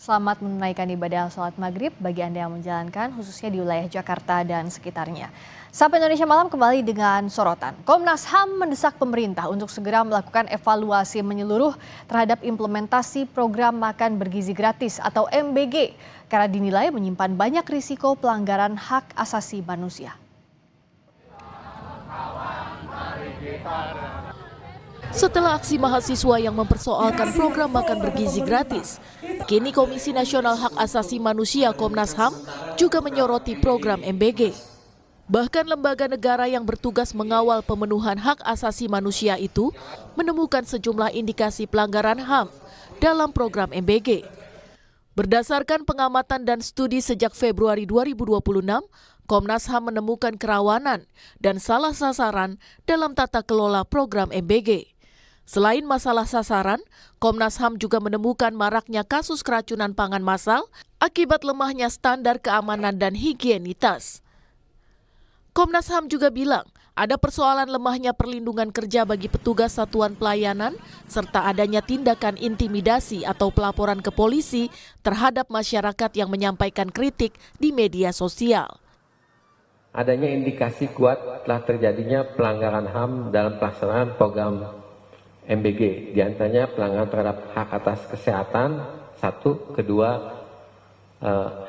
Selamat menunaikan ibadah sholat maghrib bagi Anda yang menjalankan, khususnya di wilayah Jakarta dan sekitarnya. Sapa Indonesia Malam kembali dengan sorotan. Komnas HAM mendesak pemerintah untuk segera melakukan evaluasi menyeluruh terhadap implementasi program makan bergizi gratis atau MBG, karena dinilai menyimpan banyak risiko pelanggaran hak asasi manusia. Setelah aksi mahasiswa yang mempersoalkan program makan bergizi gratis, kini Komisi Nasional Hak Asasi Manusia Komnas HAM juga menyoroti program MBG. Bahkan lembaga negara yang bertugas mengawal pemenuhan hak asasi manusia itu menemukan sejumlah indikasi pelanggaran HAM dalam program MBG. Berdasarkan pengamatan dan studi sejak Februari 2026, Komnas HAM menemukan kerawanan dan salah sasaran dalam tata kelola program MBG. Selain masalah sasaran, Komnas HAM juga menemukan maraknya kasus keracunan pangan massal akibat lemahnya standar keamanan dan higienitas. Komnas HAM juga bilang ada persoalan lemahnya perlindungan kerja bagi petugas satuan pelayanan serta adanya tindakan intimidasi atau pelaporan ke polisi terhadap masyarakat yang menyampaikan kritik di media sosial. Adanya indikasi kuat telah terjadinya pelanggaran HAM dalam pelaksanaan program MBG, diantaranya pelanggaran terhadap hak atas kesehatan, satu, kedua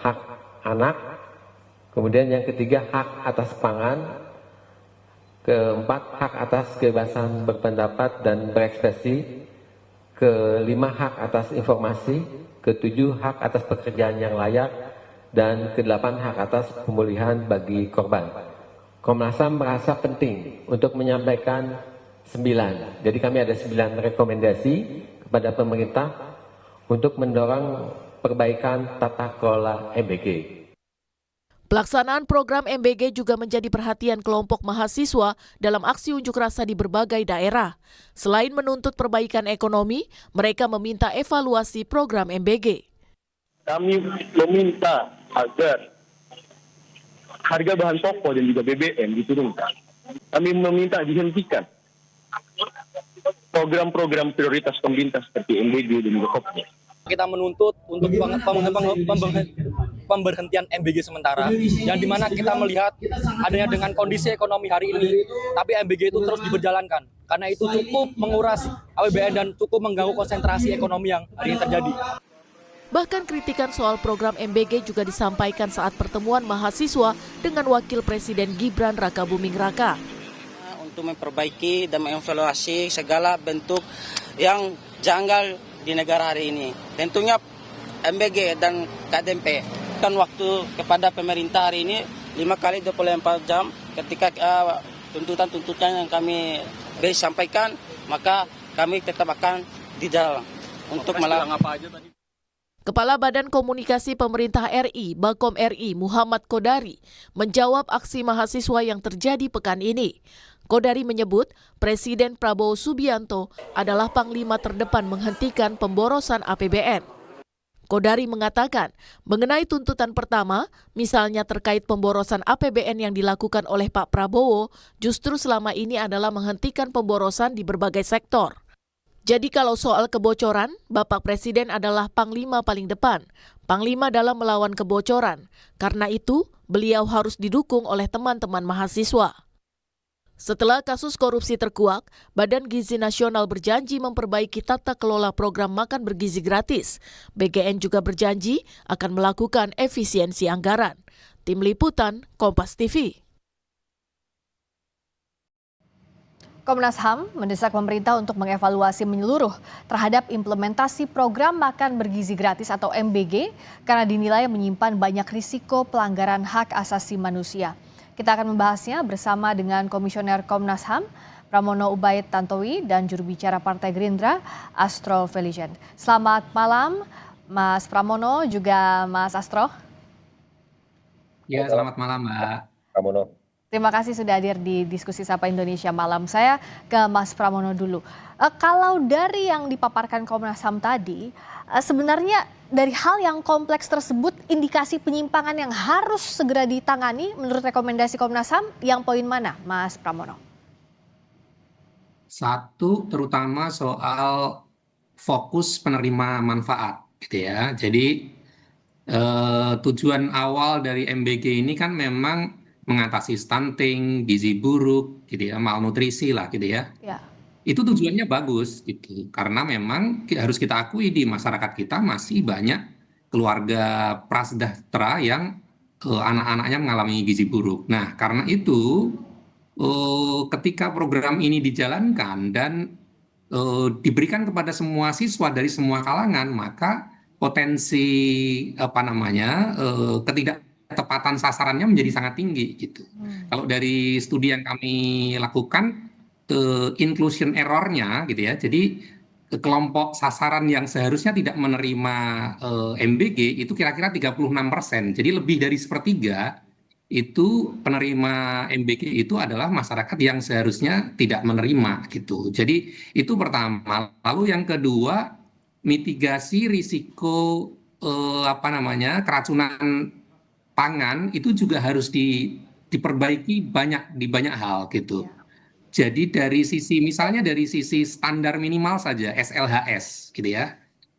hak anak, kemudian yang ketiga hak atas pangan, keempat hak atas kebebasan berpendapat dan berekspresi, kelima hak atas informasi, ketujuh hak atas pekerjaan yang layak, dan kedelapan hak atas pemulihan bagi korban. Komnas HAM merasa penting untuk menyampaikan 9. Jadi kami ada 9 rekomendasi kepada pemerintah untuk mendorong perbaikan tata kelola MBG. Pelaksanaan program MBG juga menjadi perhatian kelompok mahasiswa dalam aksi unjuk rasa di berbagai daerah. Selain menuntut perbaikan ekonomi, mereka meminta evaluasi program MBG. Kami meminta agar harga bahan pokok dan juga BBM diturunkan. Kami meminta dihentikan program-program prioritas pemerintah seperti MBG dan juga Kopnya. Kita menuntut untuk pemberhentian MBG sementara, yang dimana kita melihat adanya dengan kondisi ekonomi hari ini, tapi MBG itu terus diberjalankan, karena itu cukup menguras APBN dan cukup mengganggu konsentrasi ekonomi yang hari ini terjadi. Bahkan kritikan soal program MBG juga disampaikan saat pertemuan mahasiswa dengan Wakil Presiden Gibran Rakabuming Raka. Untuk memperbaiki dan mengevaluasi segala bentuk yang janggal di negara hari ini. Tentunya MBG dan KDMP kan waktu kepada pemerintah hari ini 5 kali 24 jam ketika tuntutan-tuntutan yang kami sampaikan, maka kami tetap akan di dalam untuk melakukan apa aja tadi. Kepala Badan Komunikasi Pemerintah RI, Bakom RI, Muhammad Kodari, menjawab aksi mahasiswa yang terjadi pekan ini. Kodari menyebut Presiden Prabowo Subianto adalah panglima terdepan menghentikan pemborosan APBN. Kodari mengatakan, mengenai tuntutan pertama, misalnya terkait pemborosan APBN yang dilakukan oleh Pak Prabowo, justru selama ini adalah menghentikan pemborosan di berbagai sektor. Jadi kalau soal kebocoran, Bapak Presiden adalah panglima paling depan, panglima dalam melawan kebocoran. Karena itu, beliau harus didukung oleh teman-teman mahasiswa. Setelah kasus korupsi terkuak, Badan Gizi Nasional berjanji memperbaiki tata kelola program makan bergizi gratis. BGN juga berjanji akan melakukan efisiensi anggaran. Tim Liputan, Kompas TV. Komnas HAM mendesak pemerintah untuk mengevaluasi menyeluruh terhadap implementasi program makan bergizi gratis atau MBG karena dinilai menyimpan banyak risiko pelanggaran hak asasi manusia. Kita akan membahasnya bersama dengan Komisioner Komnas HAM, Pramono Ubaid Tantowi, dan juru bicara Partai Gerindra, Astro Feligent. Selamat malam, Mas Pramono, juga Mas Astro. Ya, selamat malam, Mbak. Pramono. Terima kasih sudah hadir di diskusi Sapa Indonesia Malam. Saya ke Mas Pramono dulu. Kalau dari yang dipaparkan Komnas HAM tadi, sebenarnya dari hal yang kompleks tersebut, indikasi penyimpangan yang harus segera ditangani menurut rekomendasi Komnas HAM yang poin mana, Mas Pramono? Satu, terutama soal fokus penerima manfaat. gitu ya. Jadi tujuan awal dari MBG ini kan memang mengatasi stunting, gizi buruk, gitu ya, malnutrisi lah, gitu ya. Ya. Itu tujuannya bagus, gitu. Karena memang harus kita akui di masyarakat kita masih banyak keluarga prasejahtera yang anak-anaknya mengalami gizi buruk. Nah, karena itu ketika program ini dijalankan dan diberikan kepada semua siswa dari semua kalangan, maka potensi apa namanya ketidaktepatan sasarannya menjadi sangat tinggi gitu. Kalau dari studi yang kami lakukan, inclusion errornya gitu ya, jadi kelompok sasaran yang seharusnya tidak menerima MBG itu kira-kira 36%, jadi lebih dari sepertiga itu penerima MBG itu adalah masyarakat yang seharusnya tidak menerima gitu. Jadi itu pertama. Lalu yang kedua, mitigasi risiko apa namanya keracunan pangan itu juga harus diperbaiki di banyak hal gitu. Jadi dari sisi misalnya dari sisi standar minimal saja SLHS gitu ya.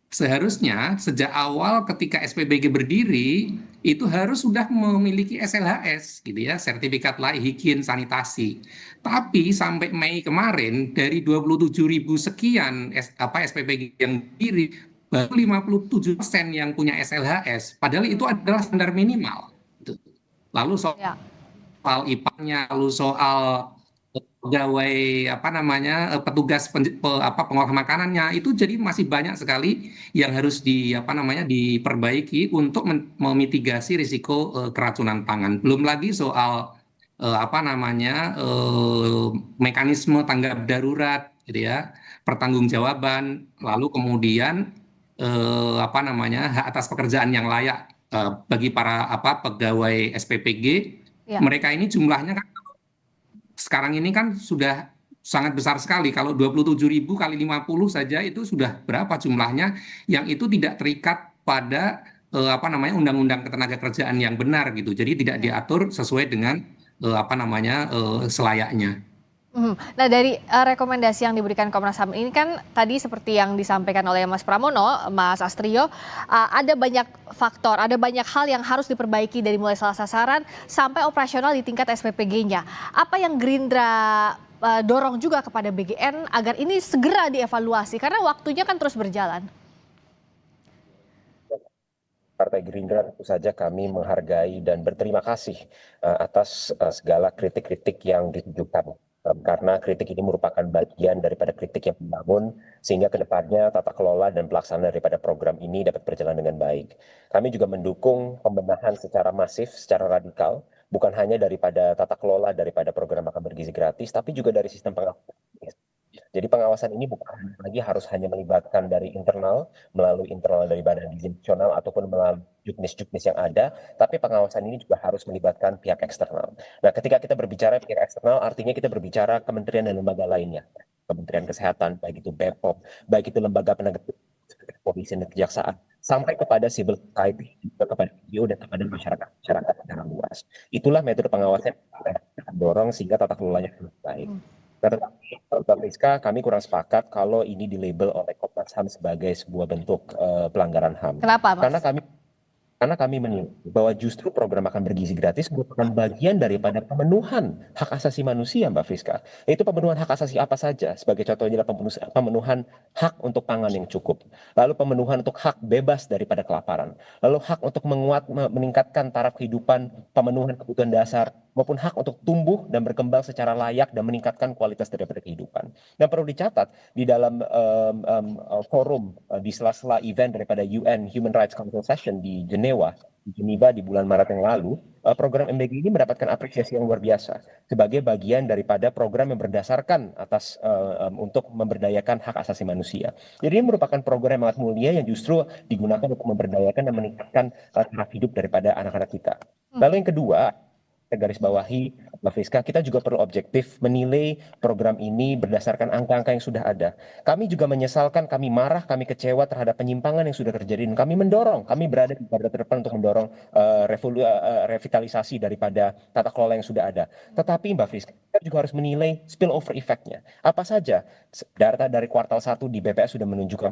Seharusnya sejak awal ketika SPBG berdiri itu harus sudah memiliki SLHS gitu ya, sertifikat layak higien sanitasi. Tapi sampai Mei kemarin dari 27.000 sekian SPBG yang berdiri baru 57% yang punya SLHS, padahal itu adalah standar minimal. Gitu. Lalu soal Ya. IPA-nya, lalu soal pegawai apa namanya petugas pengolah makanannya itu jadi masih banyak sekali yang harus apa namanya diperbaiki untuk memitigasi risiko keracunan pangan. Belum lagi soal apa namanya mekanisme tanggap darurat gitu ya, pertanggungjawaban, lalu kemudian apa namanya hak atas pekerjaan yang layak bagi para pegawai SPPG. Ya. Mereka ini jumlahnya kan sekarang ini kan sudah sangat besar sekali. Kalau 27.000 kali 50 saja itu sudah berapa jumlahnya yang itu tidak terikat pada apa namanya undang-undang ketenagakerjaan yang benar gitu. Jadi tidak diatur sesuai dengan apa namanya selayaknya. Nah, dari rekomendasi yang diberikan Komnas HAM ini kan tadi seperti yang disampaikan oleh Mas Pramono, Mas Astrio, ada banyak faktor, ada banyak hal yang harus diperbaiki dari mulai salah sasaran sampai operasional di tingkat SPPG-nya. Apa yang Gerindra dorong juga kepada BGN agar ini segera dievaluasi karena waktunya kan terus berjalan? Partai Gerindra tentu saja kami menghargai dan berterima kasih atas segala kritik-kritik yang ditujukan. Karena kritik ini merupakan bagian daripada kritik yang membangun sehingga kedepannya tata kelola dan pelaksanaan daripada program ini dapat berjalan dengan baik. Kami juga mendukung pembenahan secara masif, secara radikal, bukan hanya daripada tata kelola daripada program makan bergizi gratis, tapi juga dari sistem pengawasan. Jadi pengawasan ini bukan lagi harus hanya melibatkan dari internal, melalui internal dari Badan Gizi Nasional ataupun melalui juknis-juknis yang ada, tapi pengawasan ini juga harus melibatkan pihak eksternal. Nah, ketika kita berbicara pihak eksternal, artinya kita berbicara kementerian dan lembaga lainnya. Kementerian Kesehatan, baik itu BPOM, baik itu lembaga penegak hukum, polisi dan kejaksaan, sampai kepada civil society, juga kepada NGO dan kepada masyarakat secara luas. Itulah metode pengawasan yang kita dorong sehingga tata kelolanya lebih baik. Nah, Mbak Priska, kami kurang sepakat kalau ini dilabel oleh Komnas HAM sebagai sebuah bentuk pelanggaran HAM. Kenapa, Mas? Karena kami menilai bahwa justru program makan bergizi gratis merupakan bagian daripada pemenuhan hak asasi manusia, Mbak Friska. Itu pemenuhan hak asasi apa saja? Sebagai contohnya adalah pemenuhan hak untuk pangan yang cukup. Lalu pemenuhan untuk hak bebas daripada kelaparan. Lalu hak untuk meningkatkan taraf kehidupan, pemenuhan kebutuhan dasar, maupun hak untuk tumbuh dan berkembang secara layak dan meningkatkan kualitas daripada kehidupan. Dan perlu dicatat, di dalam forum, di sela-sela event daripada UN Human Rights Council Session di Geneva di bulan Maret yang lalu, program MBG ini mendapatkan apresiasi yang luar biasa sebagai bagian daripada program yang berdasarkan atas untuk memberdayakan hak asasi manusia. Jadi ini merupakan program yang sangat mulia yang justru digunakan untuk memberdayakan dan meningkatkan taraf hidup daripada anak-anak kita. Lalu yang kedua, kita garis bawahi Mbak Friska, kita juga perlu objektif menilai program ini berdasarkan angka-angka yang sudah ada. Kami juga menyesalkan, kami marah, kami kecewa terhadap penyimpangan yang sudah terjadi. Dan kami mendorong, kami berada di garda terdepan untuk mendorong revitalisasi daripada tata kelola yang sudah ada. Tetapi Mbak Friska, kita juga harus menilai spillover effect-nya. Apa saja? Data dari kuartal 1 di BPS sudah menunjukkan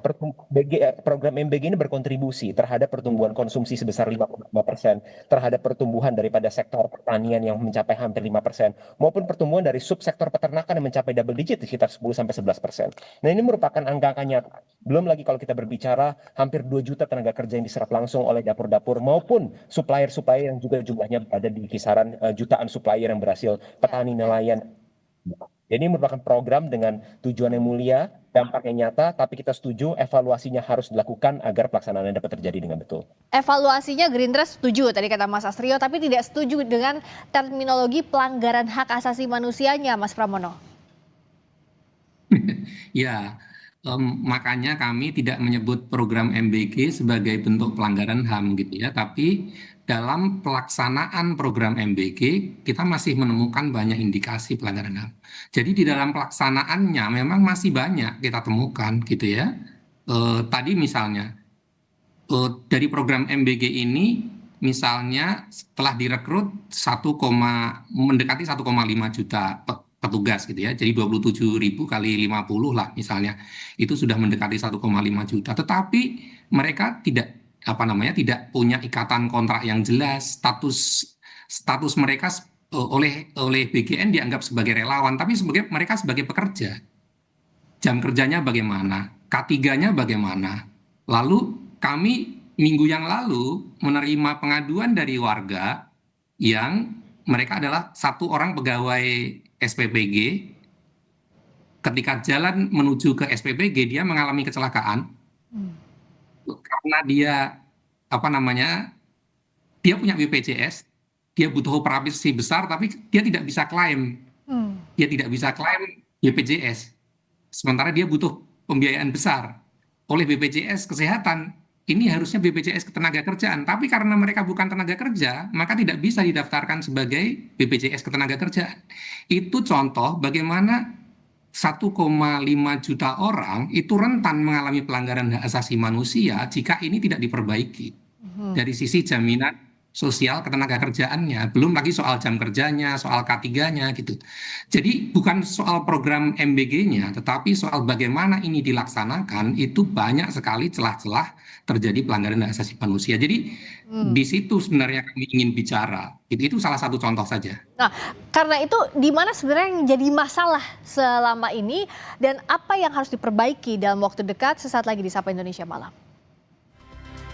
program MBG ini berkontribusi terhadap pertumbuhan konsumsi sebesar 5,5%, terhadap pertumbuhan daripada sektor pertanian yang mencapai hampir 5%, maupun pertumbuhan dari subsektor peternakan yang mencapai double digit di sekitar 10-11%. Nah, ini merupakan angka nyata. Belum lagi kalau kita berbicara hampir 2 juta tenaga kerja yang diserap langsung oleh dapur-dapur maupun supplier-supplier yang juga jumlahnya berada di kisaran jutaan supplier yang berhasil petani nelayan. Jadi ini merupakan program dengan tujuan yang mulia, dampaknya nyata, tapi kita setuju evaluasinya harus dilakukan agar pelaksanaannya dapat terjadi dengan betul. Evaluasinya Gerindra setuju tadi kata Mas Astrio, tapi tidak setuju dengan terminologi pelanggaran hak asasi manusianya, Mas Pramono. Ya, makanya kami tidak menyebut program MBG sebagai bentuk pelanggaran HAM gitu ya, tapi dalam pelaksanaan program MBG kita masih menemukan banyak indikasi pelanggaran HAM. Jadi di dalam pelaksanaannya memang masih banyak kita temukan gitu ya. Tadi misalnya dari program MBG ini misalnya setelah direkrut mendekati 1,5 juta petugas gitu ya. Jadi 27.000 kali 50 lah misalnya. Itu sudah mendekati 1,5 juta. Tetapi mereka tidak punya ikatan kontrak yang jelas. Status mereka oleh BGN dianggap sebagai relawan, tapi mereka sebagai pekerja. Jam kerjanya bagaimana? K3-nya bagaimana? Lalu kami minggu yang lalu menerima pengaduan dari warga yang mereka adalah satu orang pegawai SPPG. Ketika jalan menuju ke SPPG dia mengalami kecelakaan karena dia dia punya BPJS, dia butuh operasi besar tapi dia tidak bisa klaim. Dia tidak bisa klaim BPJS. Sementara dia butuh pembiayaan besar oleh BPJS Kesehatan. Ini harusnya BPJS Ketenagakerjaan, tapi karena mereka bukan tenaga kerja, maka tidak bisa didaftarkan sebagai BPJS Ketenagakerjaan. Itu contoh bagaimana 1,5 juta orang itu rentan mengalami pelanggaran hak asasi manusia jika ini tidak diperbaiki dari sisi jaminan sosial ketenagakerjaannya, belum lagi soal jam kerjanya, soal K3-nya gitu. Jadi bukan soal program MBG-nya, tetapi soal bagaimana ini dilaksanakan itu banyak sekali celah-celah terjadi pelanggaran hak asasi manusia. Jadi di situ sebenarnya kami ingin bicara. Itu salah satu contoh saja. Nah, karena itu di mana sebenarnya yang jadi masalah selama ini dan apa yang harus diperbaiki dalam waktu dekat? Sesaat lagi di Sapa Indonesia Malam.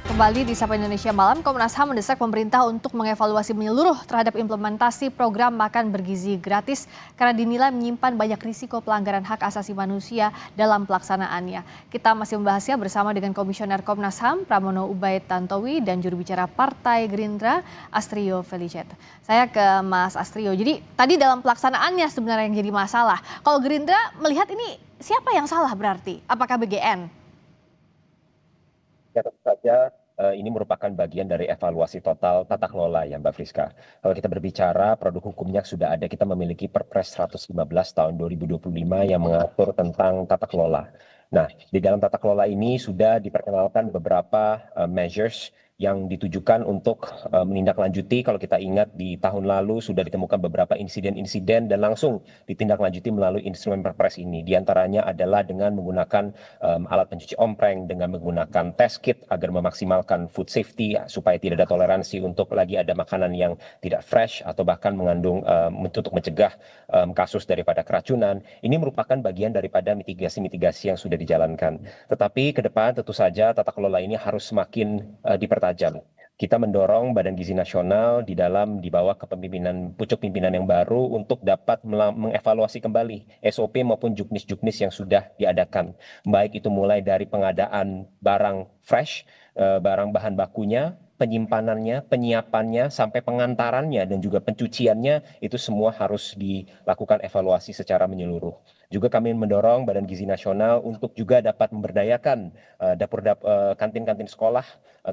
Kembali di Sapa Indonesia Malam, Komnas HAM mendesak pemerintah untuk mengevaluasi menyeluruh terhadap implementasi program makan bergizi gratis karena dinilai menyimpan banyak risiko pelanggaran hak asasi manusia dalam pelaksanaannya. Kita masih membahasnya bersama dengan Komisioner Komnas HAM Pramono Ubaid Tantowi dan juru bicara Partai Gerindra Astrio Felicet. Saya ke Mas Astrio. Jadi tadi dalam pelaksanaannya sebenarnya yang jadi masalah. Kalau Gerindra melihat ini siapa yang salah berarti? Apakah BGN? Ya, tentu saja ini merupakan bagian dari evaluasi total tata kelola ya Mbak Friska. Kalau kita berbicara produk hukumnya sudah ada, kita memiliki Perpres 115 tahun 2025 yang mengatur tentang tata kelola. Nah, di dalam tata kelola ini sudah diperkenalkan beberapa measures yang ditujukan untuk menindaklanjuti. Kalau kita ingat di tahun lalu sudah ditemukan beberapa insiden-insiden dan langsung ditindaklanjuti melalui instrumen Perpres ini. Di antaranya adalah dengan menggunakan alat pencuci ompreng, dengan menggunakan test kit agar memaksimalkan food safety supaya tidak ada toleransi untuk lagi ada makanan yang tidak fresh atau bahkan mengandung untuk mencegah kasus daripada keracunan. Ini merupakan bagian daripada mitigasi-mitigasi yang sudah dijalankan. Tetapi ke depan tentu saja tata kelola ini harus semakin dipertajam. Kita mendorong Badan Gizi Nasional di bawah kepemimpinan pucuk pimpinan yang baru untuk dapat mengevaluasi kembali SOP maupun juknis-juknis yang sudah diadakan. Baik itu mulai dari pengadaan barang fresh barang bahan bakunya, penyimpanannya, penyiapannya, sampai pengantarannya dan juga pencuciannya itu semua harus dilakukan evaluasi secara menyeluruh. Juga kami mendorong Badan Gizi Nasional untuk juga dapat memberdayakan kantin-kantin sekolah,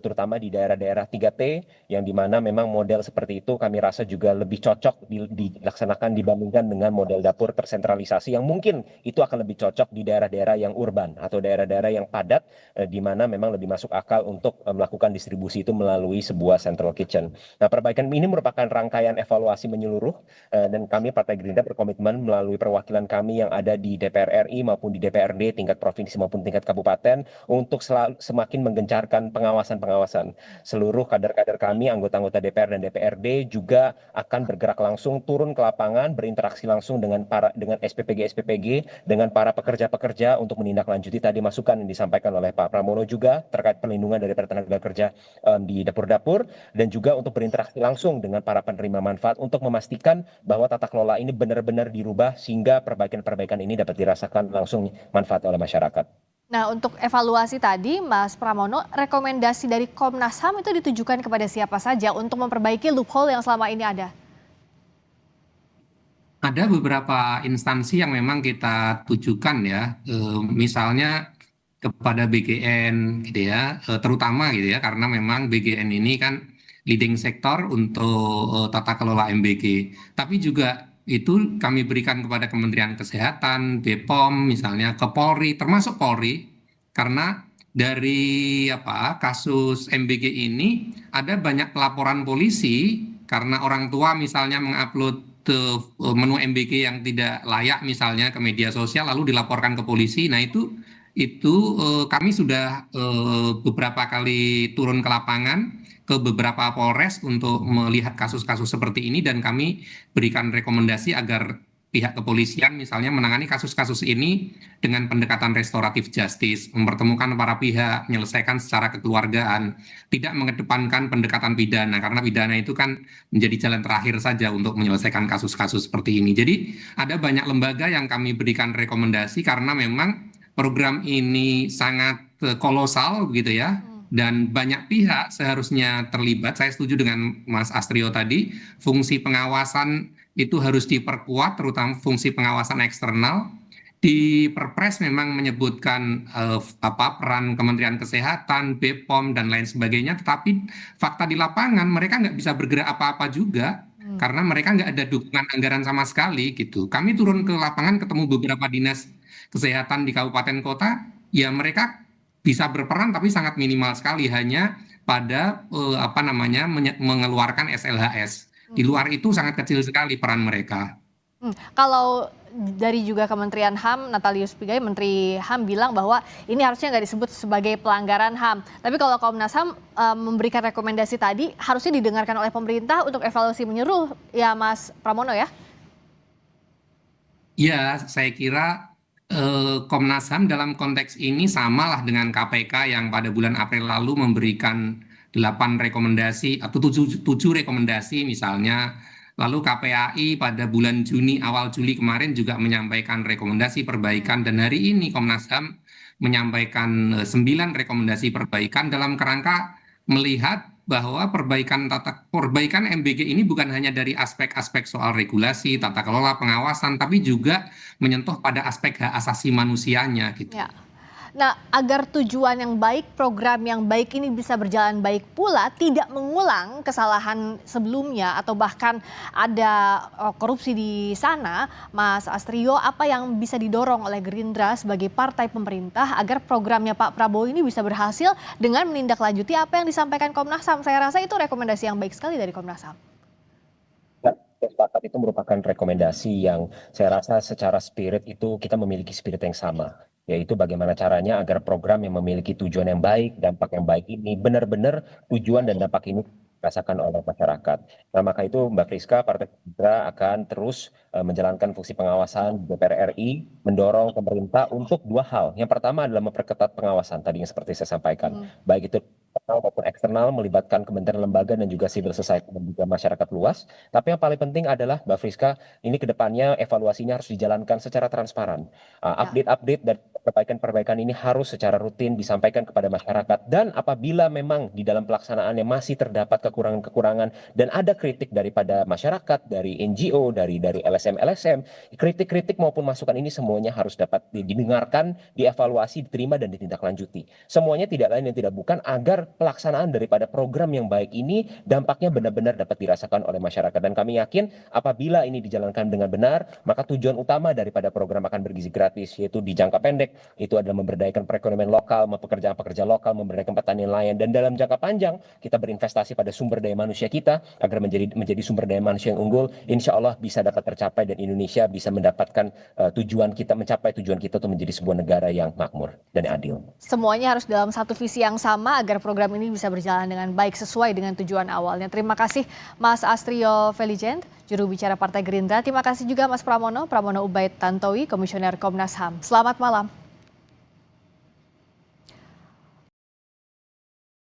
terutama di daerah-daerah 3T, yang dimana memang model seperti itu kami rasa juga lebih cocok dilaksanakan dibandingkan dengan model dapur tersentralisasi yang mungkin itu akan lebih cocok di daerah-daerah yang urban atau daerah-daerah yang padat, di mana memang lebih masuk akal untuk melakukan distribusi itu melalui sebuah central kitchen. Nah, perbaikan ini merupakan rangkaian evaluasi menyeluruh, dan kami Partai Gerindra berkomitmen melalui perwakilan kami yang ada di DPR RI maupun di DPRD tingkat provinsi maupun tingkat kabupaten untuk semakin menggencarkan pengawasan-pengawasan. Seluruh kader-kader kami, anggota-anggota DPR dan DPRD juga akan bergerak langsung turun ke lapangan, berinteraksi langsung dengan SPPG, dengan para pekerja-pekerja untuk menindaklanjuti tadi masukan yang disampaikan oleh Pak Pramono juga terkait perlindungan daripada tenaga kerja di dapur-dapur, dan juga untuk berinteraksi langsung dengan para penerima manfaat untuk memastikan bahwa tata kelola ini benar-benar dirubah sehingga perbaikan-perbaikan ini dapat dirasakan langsung manfaat oleh masyarakat. Nah, untuk evaluasi tadi, Mas Pramono, rekomendasi dari Komnas HAM itu ditujukan kepada siapa saja untuk memperbaiki loophole yang selama ini ada? Ada beberapa instansi yang memang kita tujukan ya, misalnya kepada BGN gitu ya, terutama gitu ya, karena memang BGN ini kan leading sektor untuk tata kelola MBG. Tapi juga itu kami berikan kepada Kementerian Kesehatan, BPOM, misalnya ke Polri, termasuk Polri, karena dari kasus MBG ini ada banyak laporan polisi karena orang tua misalnya mengupload menu MBG yang tidak layak misalnya ke media sosial lalu dilaporkan ke polisi. Nah itu kami sudah beberapa kali turun ke lapangan ke beberapa Polres untuk melihat kasus-kasus seperti ini, dan kami berikan rekomendasi agar pihak kepolisian misalnya menangani kasus-kasus ini dengan pendekatan restoratif justice, mempertemukan para pihak, menyelesaikan secara kekeluargaan, tidak mengedepankan pendekatan pidana, karena pidana itu kan menjadi jalan terakhir saja untuk menyelesaikan kasus-kasus seperti ini. Jadi ada banyak lembaga yang kami berikan rekomendasi karena memang program ini sangat kolosal begitu ya, dan banyak pihak seharusnya terlibat. Saya setuju dengan Mas Astrio tadi, fungsi pengawasan itu harus diperkuat, terutama fungsi pengawasan eksternal. Di Perpres memang menyebutkan peran Kementerian Kesehatan, BPOM, dan lain sebagainya, tetapi fakta di lapangan mereka nggak bisa bergerak apa-apa juga, karena mereka nggak ada dukungan anggaran sama sekali gitu. Kami turun ke lapangan ketemu beberapa dinas kesehatan di kabupaten kota, ya mereka bisa berperan tapi sangat minimal sekali, hanya pada mengeluarkan SLHS. Di luar itu sangat kecil sekali peran mereka. Kalau dari juga Kementerian HAM, Natalius Pigai, Menteri HAM bilang bahwa ini harusnya nggak disebut sebagai pelanggaran HAM. Tapi kalau Komnas HAM memberikan rekomendasi tadi, harusnya didengarkan oleh pemerintah untuk evaluasi menyeluruh, ya Mas Pramono ya? Ya, saya kira Komnas HAM dalam konteks ini samalah dengan KPK yang pada bulan April lalu memberikan 8 rekomendasi atau 7 rekomendasi misalnya. Lalu KPAI pada bulan Juni, awal Juli kemarin juga menyampaikan rekomendasi perbaikan, dan hari ini Komnas HAM menyampaikan 9 rekomendasi perbaikan dalam kerangka melihat bahwa perbaikan MBG ini bukan hanya dari aspek-aspek soal regulasi, tata kelola, pengawasan, tapi juga menyentuh pada aspek hak asasi manusianya gitu. Ya. Nah, agar tujuan yang baik, program yang baik ini bisa berjalan baik pula, tidak mengulang kesalahan sebelumnya atau bahkan ada korupsi di sana, Mas Astrio, apa yang bisa didorong oleh Gerindra sebagai partai pemerintah agar programnya Pak Prabowo ini bisa berhasil dengan menindaklanjuti apa yang disampaikan Komnas HAM? Saya rasa itu rekomendasi yang baik sekali dari Komnas HAM. Sepakat, itu merupakan rekomendasi yang saya rasa secara spirit itu kita memiliki spirit yang sama, yaitu bagaimana caranya agar program yang memiliki tujuan yang baik, dampak yang baik ini benar-benar tujuan dan dampak ini dirasakan oleh masyarakat. Nah, maka itu Mbak Friska, Partai Gerindra akan terus menjalankan fungsi pengawasan DPR RI, mendorong pemerintah untuk 2 hal. Yang pertama adalah memperketat pengawasan tadi yang seperti saya sampaikan, baik itu maupun eksternal, melibatkan kementerian lembaga dan juga civil society dan juga masyarakat luas. Tapi yang paling penting adalah Mbak Friska, ini kedepannya evaluasinya harus dijalankan secara transparan. Update-update dan perbaikan-perbaikan ini harus secara rutin disampaikan kepada masyarakat. Dan apabila memang di dalam pelaksanaannya masih terdapat kekurangan-kekurangan dan ada kritik daripada masyarakat, dari NGO, dari LSM-LSM, kritik-kritik maupun masukan ini semuanya harus dapat didengarkan, dievaluasi, diterima dan ditindaklanjuti. Semuanya tidak lain dan tidak bukan agar pelaksanaan daripada program yang baik ini dampaknya benar-benar dapat dirasakan oleh masyarakat. Dan kami yakin apabila ini dijalankan dengan benar, maka tujuan utama daripada program makan bergizi gratis yaitu di jangka pendek itu adalah memberdayakan perekonomian lokal, pekerjaan-pekerja lokal, memberdayakan petani nelayan, dan dalam jangka panjang kita berinvestasi pada sumber daya manusia kita agar menjadi sumber daya manusia yang unggul. Insya Allah bisa dapat tercapai dan Indonesia bisa mendapatkan mencapai tujuan kita untuk menjadi sebuah negara yang makmur dan adil. Semuanya harus dalam satu visi yang sama agar program ini bisa berjalan dengan baik sesuai dengan tujuan awalnya. Terima kasih Mas Astrio Feligent, juru bicara Partai Gerindra. Terima kasih juga Mas Pramono Ubaid Tantowi, Komisioner Komnas HAM. Selamat malam.